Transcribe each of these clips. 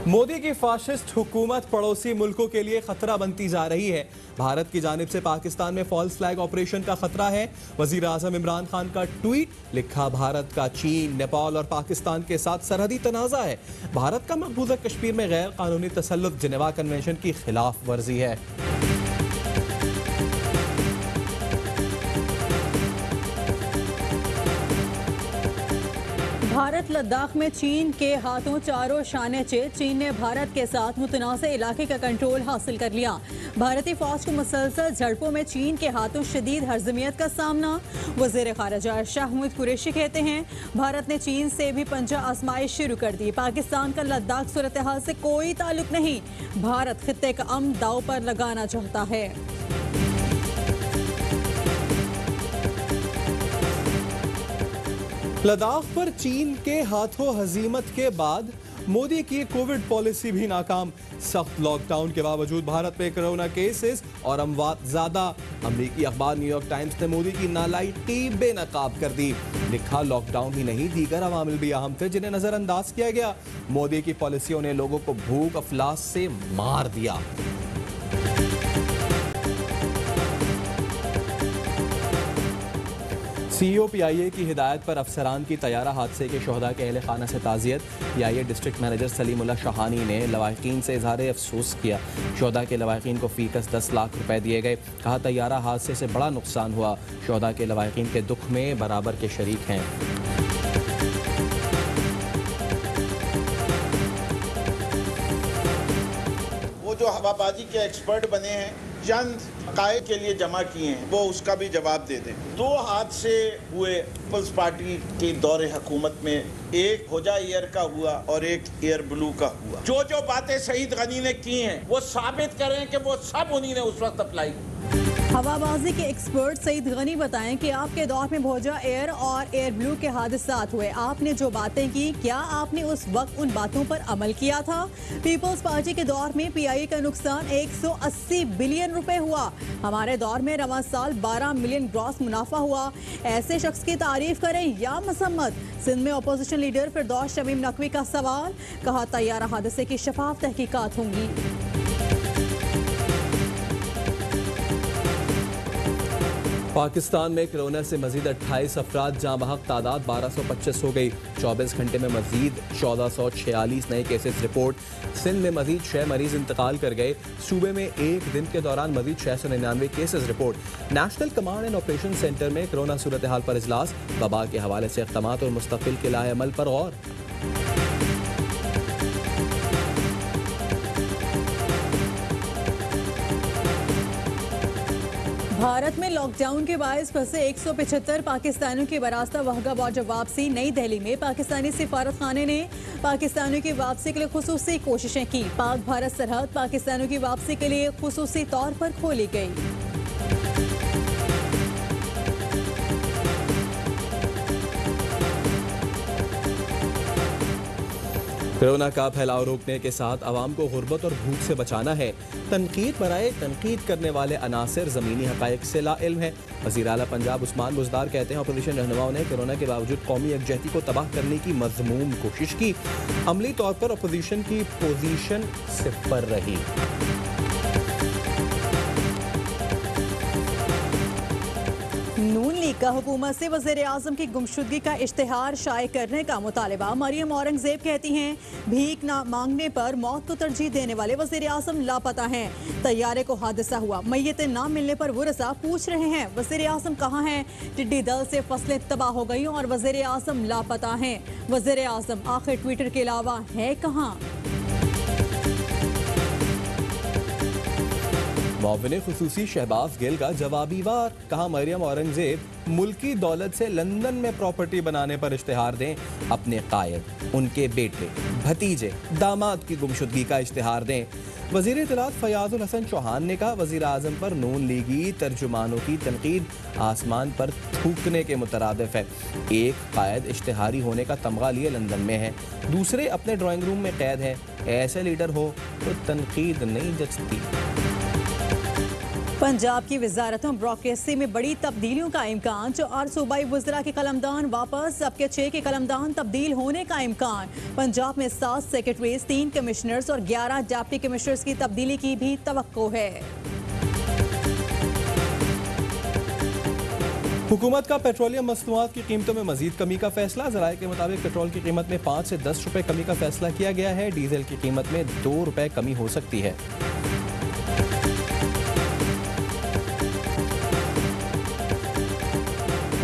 मोदी की फाशिस्ट हुकूमत पड़ोसी मुल्कों के लिए खतरा बनती जा रही है। भारत की जानिब से पाकिस्तान में फॉल्स फ्लैग ऑपरेशन का खतरा है। वजीर आजम इमरान खान का ट्वीट, लिखा भारत का चीन, नेपाल और पाकिस्तान के साथ सरहदी तनाज़ा है। भारत का मकबूजा कश्मीर में गैर कानूनी तसल्लुत जिनेवा कन्वेंशन की खिलाफ वर्जी है। भारत लद्दाख में चीन के हाथों चारों शाने चित। चीन ने भारत के साथ मुतनाज़ इलाके का कंट्रोल हासिल कर लिया। भारतीय फौज को मुसलसल झड़पों में चीन के हाथों शदीद हरजमियत का सामना। वज़ीर ख़ारिजा शाह महमूद कुरैशी कहते हैं, भारत ने चीन से भी पंजा आजमाइश शुरू कर दी। पाकिस्तान का लद्दाख सूरत हाल से कोई ताल्लुक नहीं। भारत खित्ते का अमन दांव पर लगाना चाहता है। लद्दाख पर चीन के हाथों हजीमत के बाद मोदी की कोविड पॉलिसी भी नाकाम। सख्त लॉकडाउन के बावजूद भारत में कोरोना केसेस और अमवात ज्यादा। अमेरिकी अखबार न्यूयॉर्क टाइम्स ने मोदी की नालायकी बेनकाब कर दी। लिखा, लॉकडाउन ही नहीं, दीगर अवामिल भी अहम थे जिन्हें नजरअंदाज किया गया। मोदी की पॉलिसियों ने लोगों को भूख अफलास से मार दिया। सीईओ पीआईए की हिदायत पर अफसरान की तैयारा हादसे के शोहदा के अहले खाना से ताज़ियत। PIA district manager Salimullah Shahani ने लवाहिकीन से इजहार अफसोस किया। शोहदा के लवाहिकीन को फीकस 10 लाख रुपए दिए गए। कहा, तैयारा हादसे से बड़ा नुकसान हुआ। शोहदा के लवाहिकीन के दुख में बराबर के शरीक हैं। वो जो हवाबाजी के एक्सपर्ट बने हैं, चंद काय के लिए जमा किए हैं, वो उसका भी जवाब दे दें। 2 हादसे हुए पीपल्स पार्टी के दौरे हुकूमत में, एक होजा एयर का हुआ और एक एयर ब्लू का हुआ। जो बातें शहीद गनी ने की हैं वो साबित करें कि वो सब उन्हीं ने उस वक्त अप्लाई की। हवाबाजी के एक्सपर्ट सईद गनी बताएं कि आपके दौर में भोजा एयर और एयर ब्लू के हादसात हुए। आपने जो बातें की, क्या आपने उस वक्त उन बातों पर अमल किया था? पीपल्स पार्टी के दौर में पीआईए का नुकसान 180 बिलियन रुपए हुआ। हमारे दौर में रवां साल 12 मिलियन ग्रॉस मुनाफा हुआ। ऐसे शख्स की तारीफ करें या मसम्मत? सिंध में अपोजिशन लीडर फिरदौस शमीम नकवी का सवाल। कहा, तैयारा हादसे की शफाफ तहकीकात होंगी। पाकिस्तान में कोरोना से मजीद 28 अफराद जाँ बहक, तादाद 1225 हो गई। 24 घंटे में मजीद 1446 नए केसेस रिपोर्ट। सिंध में मजीद 6 मरीज इंतकाल कर गए। सूबे में एक दिन के दौरान मजीद 699 cases report. National command and operation centre में कोरोना सूरत हाल पर इजलास। वबा के हवाले से इक़दामात और मुस्तक़बिल के लाए अमल पर गौर। भारत में लॉकडाउन के बायस फंसे 175 पाकिस्तानियों की बरास्ता वहगा वापसी। नई दिल्ली में पाकिस्तानी सिफारत खाने ने पाकिस्तानियों की वापसी के लिए खुसूसी कोशिशें की। पाक भारत सरहद पाकिस्तानियों की वापसी के लिए खुसूसी तौर पर खोली गई। कोरोना का फैलाव रोकने के साथ आवाम को गुर्बत और भूख से बचाना है। तनकीद बराए तनकीद करने वाले अनासिर ज़मीनी हक़ाइक़ से लाइल्म है। वज़ीर आला पंजाब उस्मान बुज़दार कहते हैं, अपोजिशन रहनुमाओं ने कोरोना के बावजूद कौमी यकजहती को तबाह करने की मज़मूम कोशिश की। अमली तौर पर अपोजिशन की पोजीशन सिफर रही। नून लीग का हुकूमत से वज़ीर आज़म की गुमशुदगी का इश्तिहार शाये करने का मुतालिबा। मरियम औरंगज़ेब कहती हैं, भीख न मांगने पर मौत को तरजीह देने वाले वज़ीर आज़म लापता हैं। तैयारे को हादसा हुआ, मैयतें न मिलने पर वुरसा पूछ रहे हैं, वज़ीर आज़म कहाँ हैं? टिड्डी दल से फसलें तबाह हो गई और वज़ीर आज़म लापता हैं। वज़ीर आज़म आखिर ट्विटर के अलावा है कहाँ? मुआविन खुसूसी शहबाज गिल का जवाबी वार। कहा, मरियम औरंगजेब मुल्की दौलत से लंदन में प्रॉपर्टी बनाने पर इश्तिहार दें। अपने कायद, उनके बेटे, भतीजे, दामाद की गुमशुदगी का इश्तिहार दें। वज़ीर इत्तलात फयाजुल हसन चौहान ने कहा, वज़ीर आज़म पर नून लीगी तर्जुमानों की तनकीद आसमान पर थूकने के मुतरादिफ है। एक कायद इश्तिहारी होने का तमगा लिए लंदन में है, दूसरे अपने ड्राइंग रूम में कैद हैं। ऐसे लीडर हो तो तनकीद नहीं जचती। पंजाब की वजारतों ब्यूरोक्रेसी में बड़ी तब्दीलियों का इम्कान। 4 सूबाई वज़रा के कलमदान वापस, अब के 6 के कलमदान तब्दील होने का इम्कान। पंजाब में 7 सेक्रेटरीज, 3 कमिश्नर्स और 11 डिप्टी कमिश्नर्स की तब्दीली की भी तवक्को है। हुकूमत का पेट्रोलियम मसनूआत की कीमतों में मजीद कमी का फैसला। ज़राए के मुताबिक पेट्रोल की कीमत में 5 से 10 रुपए कमी का फैसला किया गया है। डीजल की कीमत में 2 रुपए कमी हो सकती है।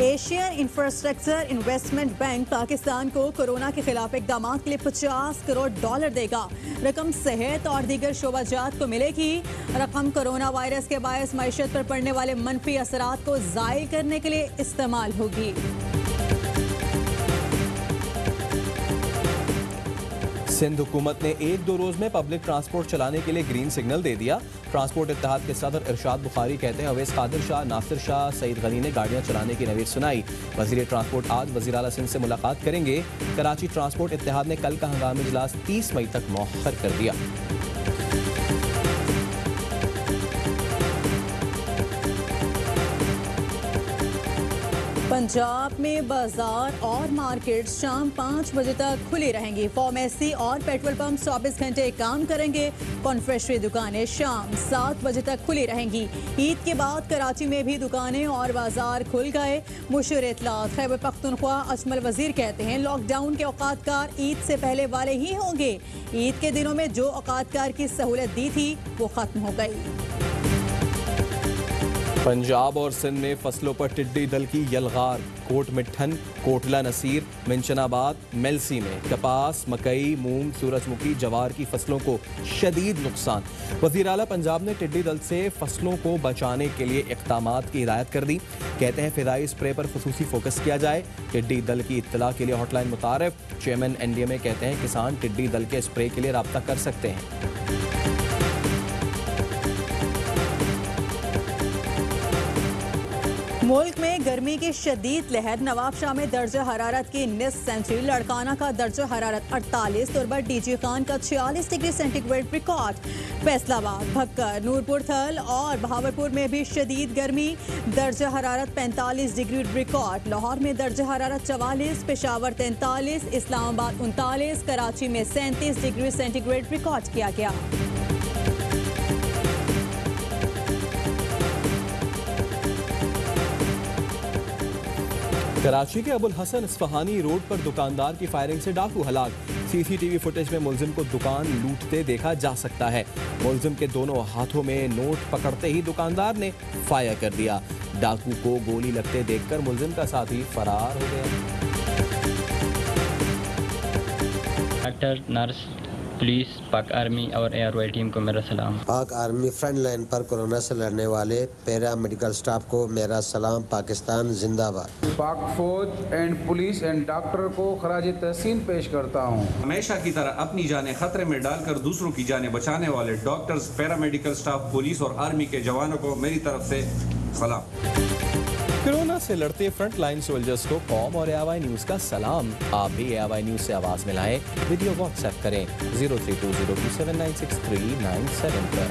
Asian infrastructure investment bank Pakistan को कोरोना के खिलाफ इकदाम के लिए $50 करोड़ देगा। रकम सेहत और दीगर शोबाजात को मिलेगी। रकम कोरोना वायरस के बायस मईशत पर पड़ने वाले मनफी असरात को ज़ाइल करने के लिए इस्तेमाल होगी। सिंध हुकूमत ने 1-2 रोज में पब्लिक ट्रांसपोर्ट चलाने के लिए ग्रीन सिग्नल दे दिया। ट्रांसपोर्ट इत्तेहाद के सदर इरशाद बुखारी कहते हैं अवैस कादिर शाह, नासिर शाह, सईद गनी ने गाड़ियां चलाने की नवीद सुनाई। वजीर ट्रांसपोर्ट आज वजीर आला सिंध से मुलाकात करेंगे। कराची ट्रांसपोर्ट इत्तेहाद ने कल का हंगामी इजलास 30 मई तक मौखर कर दिया। पंजाब में बाजार और मार्केट शाम 5 बजे तक खुली रहेंगी। फार्मेसी और पेट्रोल पंप 24 घंटे काम करेंगे। कॉन्फेक्शनरी दुकानें शाम 7 बजे तक खुली रहेंगी। ईद के बाद कराची में भी दुकानें और बाजार खुल गए। मुशीर इत्तलात खैबर पख्तूनख्वा अजमल वजीर कहते हैं लॉकडाउन के औकातकार ईद से पहले वाले ही होंगे। ईद के दिनों में जो औकातकार की सहूलत दी थी वो खत्म हो गई। पंजाब और सिंध में फसलों पर टिड्डी दल की यलगार। कोट मिठन, कोटला नसीर, मिंशनाबाद, मेलसी में कपास, मकई, मूंग, सूरजमुखी, जवार की फसलों को शदीद नुकसान। वज़ीर आला पंजाब ने टिड्डी दल से फसलों को बचाने के लिए इक़दामात की हिदायत कर दी। कहते हैं फ़िदाई स्प्रे पर खुसूसी फोकस किया जाए। टिड्डी दल की इत्तला के लिए हॉटलाइन मुतारिफ। चेयरमैन NDMA कहते हैं किसान टिड्डी दल के स्प्रे के लिए रब्ता कर सकते हैं। मुल्क में गर्मी की शदीद लहर। नवाब शाह में दर्जा हरारत की 19 सेंचुरी। लड़काना का दर्जा हरारत 48, तुरबत DG खान का 46 degree centigrade record. Faisalabad, Bhakkar, Nurpur थल और बहावलपुर में भी शदीद गर्मी। दर्जा हरारत 45 डिग्री रिकॉर्ड। लाहौर में दर्जा हरारत 44, पेशावर 43, इस्लामाबाद 39, कराची में 37 डिग्री सेंटीग्रेड रिकॉर्ड किया गया। कराची के अबुल हसन इस्फहानी रोड पर दुकानदार की फायरिंग से डाकू हलाक। CCTV फुटेज में मुलजिम को दुकान लूटते देखा जा सकता है। मुलजिम के दोनों हाथों में नोट पकड़ते ही दुकानदार ने फायर कर दिया। डाकू को गोली लगते देखकर मुलजिम का साथी फरार हो गया। डॉक्टर, नर्स, पुलिस, पाक आर्मी और एयरवाई टीम को मेरा सलाम। पाक आर्मी फ्रंट लाइन पर कोरोना से लड़ने वाले पैरा मेडिकल स्टाफ को मेरा सलाम। पाकिस्तान जिंदाबाद। पाक फौज एंड पुलिस एंड डॉक्टर को खराज तहसीन पेश करता हूँ। हमेशा की तरह अपनी जानें खतरे में डालकर दूसरों की जानें बचाने वाले doctors, para medical staff, police और आर्मी के जवानों को मेरी तरफ से सलाम। कोरोना से लड़ते फ्रंट लाइन सोल्जर्स को कॉम और AIY न्यूज़ का सलाम। आप भी AIY न्यूज़ से आवाज़ मिलाएं। वीडियो व्हाट्सएप करें 032027963997 पर।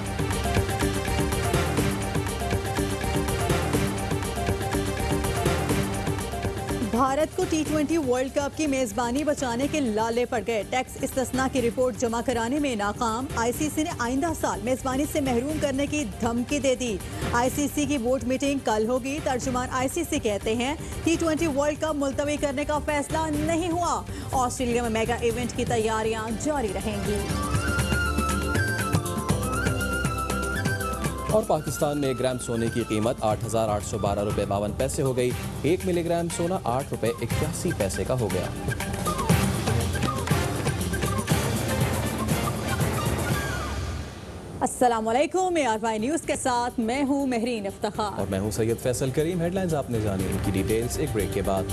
भारत को T20 वर्ल्ड कप की मेजबानी बचाने के लाले पड़ गए। टैक्स इस्तिस्ना की रिपोर्ट जमा कराने में नाकाम। ICC ने आइंदा साल मेजबानी से महरूम करने की धमकी दे दी। ICC की बोर्ड मीटिंग कल होगी। तर्जुमान ICC कहते हैं T20 वर्ल्ड कप मुलतवी करने का फैसला नहीं हुआ। ऑस्ट्रेलिया में मेगा इवेंट की तैयारियां जारी रहेंगी। और पाकिस्तान में 1 ग्राम सोने की कीमत 8,812 रुपये 52 पैसे हो गई। 1 मिलीग्राम सोना 8 रुपये 81 पैसे का हो गया। अस्सलामुअलैकुम, AIY न्यूज़ के साथ मैं हूँ महरीन इफ्तिखार और मैं हूँ सैयद फैसल करीम। हेडलाइंस आपने जानी, इनकी डिटेल्स एक ब्रेक के बाद।